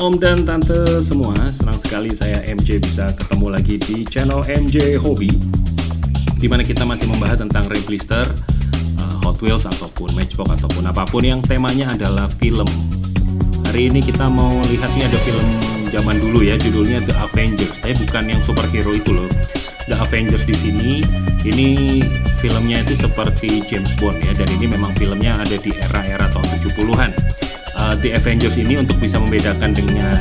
Om dan Tante semua, senang sekali saya MJ bisa ketemu lagi di channel MJ Hobby, dimana kita masih membahas tentang replister, Hot Wheels ataupun Matchbox ataupun apapun yang temanya adalah film. Hari ini kita mau lihat nih ada film zaman dulu ya, judulnya The Avengers, tapi bukan yang superhero itu loh. The Avengers di sini, ini filmnya itu seperti James Bond ya, dan ini memang filmnya ada di era-era tahun 70-an. The Avengers ini untuk bisa membedakan dengan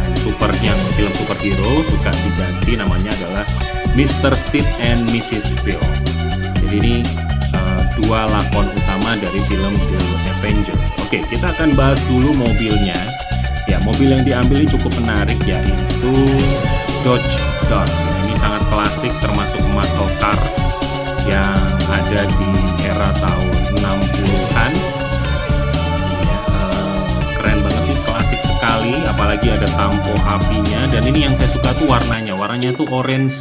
yang film superhero suka diganti namanya adalah Mr. Steed and Mrs. Spill. Jadi ini dua lakon utama dari film The Avengers. Oke, kita akan bahas dulu mobilnya. Ya, mobil yang diambil ini cukup menarik, yaitu Dodge Dart. Ini sangat klasik, termasuk muscle car yang ada di era tahun 60-an. Keren banget sih, klasik sekali, apalagi ada tampo apinya. Dan ini yang saya suka tuh warnanya tuh orange,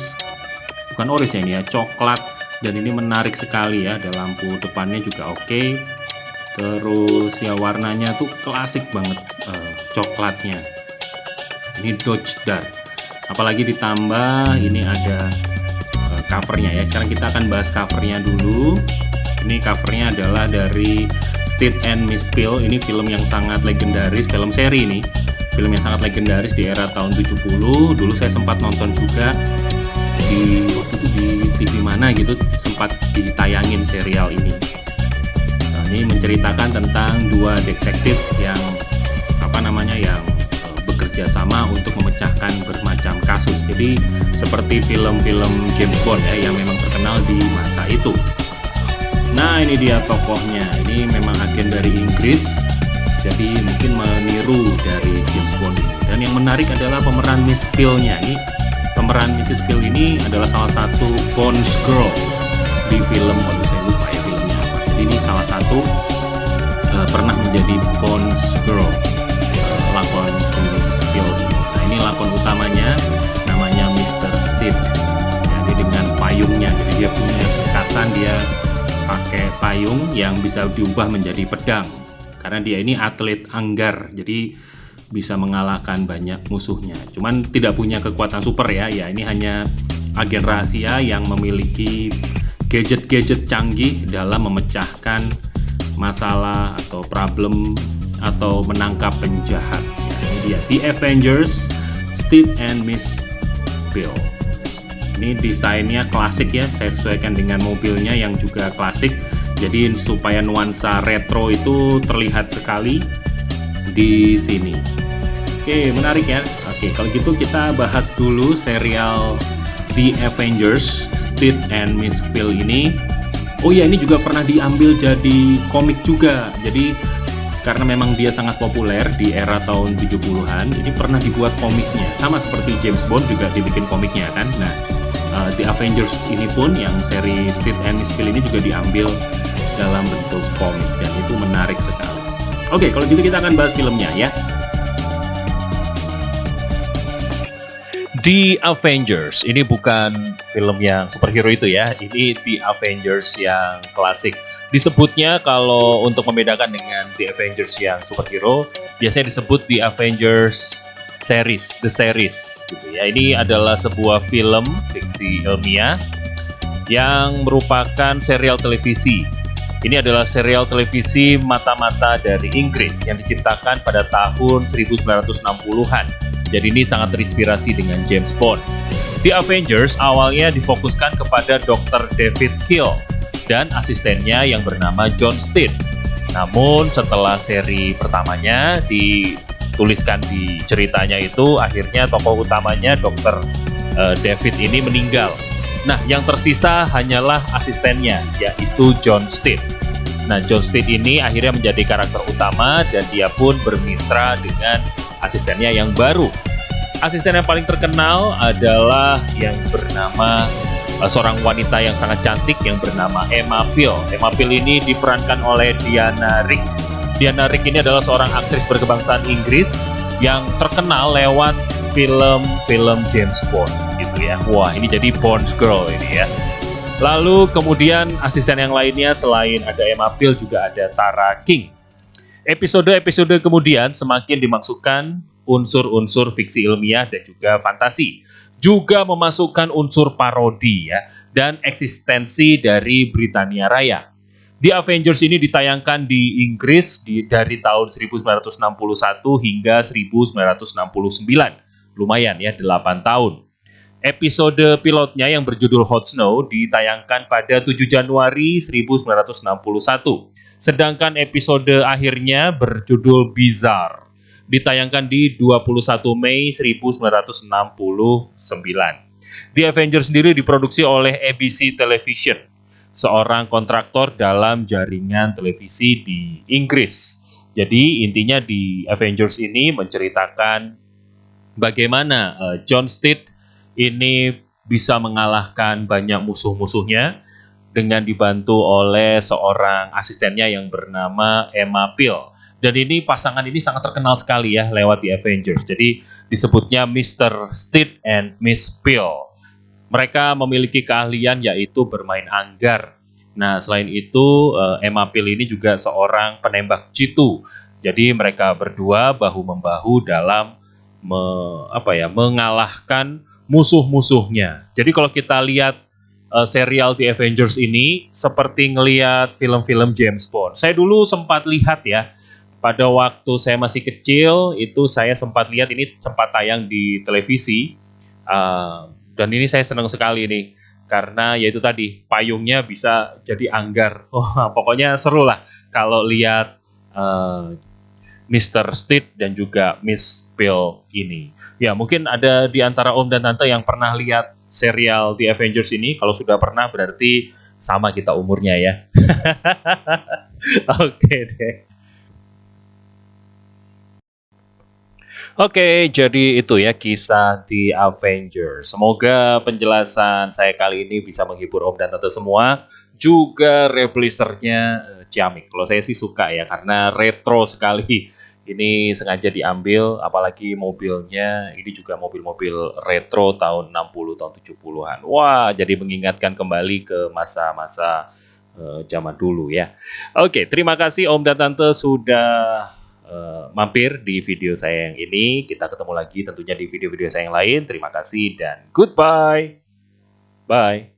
bukan orange ya ini ya, coklat. Dan ini menarik sekali ya, ada lampu depannya juga oke. Terus ya warnanya tuh klasik banget, coklatnya. Ini Dodge Dart, apalagi ditambah ini ada covernya ya. Sekarang kita akan bahas covernya dulu. Ini covernya adalah dari Steed and Miss Spill. Ini film yang sangat legendaris, film seri ini. Film yang sangat legendaris di era tahun 70. Dulu saya sempat nonton juga di waktu itu di TV mana gitu, sempat ditayangin serial ini. Nah, ini menceritakan tentang dua detektif yang yang bekerja sama untuk memecahkan bermacam kasus. Jadi seperti film-film James Bond ya, yang memang terkenal di masa itu. Nah, ini dia tokohnya. Ini memang agen dari Inggris, jadi mungkin meniru dari James Bond. Dan yang menarik adalah pemeran Miss Spill-nya. Ini pemeran Mrs. Spill ini adalah salah satu Bond's Girl di film, saya lupa ya filmnya apa. Jadi ini salah satu pernah menjadi Bond's Girl, lakon Miss Spill. Nah, ini lakon utamanya namanya Mr. Steed. Jadi dengan payungnya, jadi dia punya kekasan, dia pakai payung yang bisa diubah menjadi pedang karena dia ini atlet anggar, jadi bisa mengalahkan banyak musuhnya. Cuman tidak punya kekuatan super ya. Ya, ini hanya agen rahasia yang memiliki gadget-gadget canggih dalam memecahkan masalah atau problem atau menangkap penjahat. Ya, ini dia The Avengers, Steed and Miss Spill. Ini desainnya klasik ya, saya sesuaikan dengan mobilnya yang juga klasik. Jadi supaya nuansa retro itu terlihat sekali di sini. Oke, menarik ya. Oke, kalau gitu kita bahas dulu serial The Avengers, Steed and Miss Spill ini. Oh ya, ini juga pernah diambil jadi komik juga. Jadi karena memang dia sangat populer di era tahun 70-an, ini pernah dibuat komiknya. Sama seperti James Bond juga dibikin komiknya kan. Nah, The Avengers ini pun yang seri Steed and Miss Spill ini juga diambil dalam bentuk komik, dan itu menarik sekali. Oke, kalau gitu kita akan bahas filmnya ya. The Avengers ini bukan film yang superhero itu ya, ini The Avengers yang klasik. Disebutnya kalau untuk membedakan dengan The Avengers yang superhero, biasanya disebut The Avengers series, The Series gitu ya. Ini adalah sebuah film fiksi ilmiah yang merupakan serial televisi. Ini adalah serial televisi mata-mata dari Inggris yang diciptakan pada tahun 1960-an. Jadi ini sangat terinspirasi dengan James Bond. The Avengers awalnya difokuskan kepada Dr. David Kill dan asistennya yang bernama John Steed. Namun setelah seri pertamanya dituliskan di ceritanya itu, akhirnya tokoh utamanya Dr. David ini meninggal. Nah, yang tersisa hanyalah asistennya, yaitu John Steed. Nah, John Steed ini akhirnya menjadi karakter utama dan dia pun bermitra dengan asistennya yang baru. Asisten yang paling terkenal adalah yang bernama seorang wanita yang sangat cantik yang bernama Emma Peel. Emma Peel ini diperankan oleh Diana Rigg. Diana Rigg ini adalah seorang aktris berkebangsaan Inggris yang terkenal lewat film-film James Bond gitu ya. Wah, ini jadi Bond's Girl ini ya. Lalu kemudian asisten yang lainnya selain ada Emma Peel juga ada Tara King. Episode-episode kemudian semakin dimaksudkan unsur-unsur fiksi ilmiah dan juga fantasi. Juga memasukkan unsur parodi ya dan eksistensi dari Britania Raya. The Avengers ini ditayangkan di Inggris dari tahun 1961 hingga 1969. Lumayan ya, 8 tahun. Episode pilotnya yang berjudul Hot Snow ditayangkan pada 7 Januari 1961. Sedangkan episode akhirnya berjudul Bizarre ditayangkan di 21 Mei 1969. The Avengers sendiri diproduksi oleh ABC Television, seorang kontraktor dalam jaringan televisi di Inggris. Jadi intinya di Avengers ini menceritakan bagaimana John Stith ini bisa mengalahkan banyak musuh-musuhnya dengan dibantu oleh seorang asistennya yang bernama Emma Peel. Dan ini pasangan ini sangat terkenal sekali ya lewat The Avengers. Jadi disebutnya Mr. Stith and Miss Peel. Mereka memiliki keahlian yaitu bermain anggar. Nah, selain itu Emma Peel ini juga seorang penembak jitu. Jadi mereka berdua bahu-membahu dalam mengalahkan musuh-musuhnya. Jadi kalau kita lihat serial The Avengers ini seperti ngelihat film-film James Bond. Saya dulu sempat lihat ya, pada waktu saya masih kecil itu saya sempat lihat, ini sempat tayang di televisi. Dan ini saya senang sekali nih, karena yaitu tadi payungnya bisa jadi anggar. Pokoknya seru lah kalau lihat Mr. Stith dan juga Miss Peel ini. Ya, mungkin ada di antara Om dan Tante yang pernah lihat serial The Avengers ini. Kalau sudah pernah berarti sama kita umurnya ya. Oke deh. Oke, jadi itu ya kisah The Avengers. Semoga penjelasan saya kali ini bisa menghibur Om dan Tante semua. Juga replisternya ciamik. Kalau saya sih suka ya, karena retro sekali. Ini sengaja diambil, apalagi mobilnya ini juga mobil-mobil retro tahun 60, tahun 70-an. Wah, jadi mengingatkan kembali ke masa-masa zaman dulu ya. Oke, terima kasih Om dan Tante sudah mampir di video saya yang ini. Kita ketemu lagi tentunya di video-video saya yang lain. Terima kasih dan goodbye. Bye.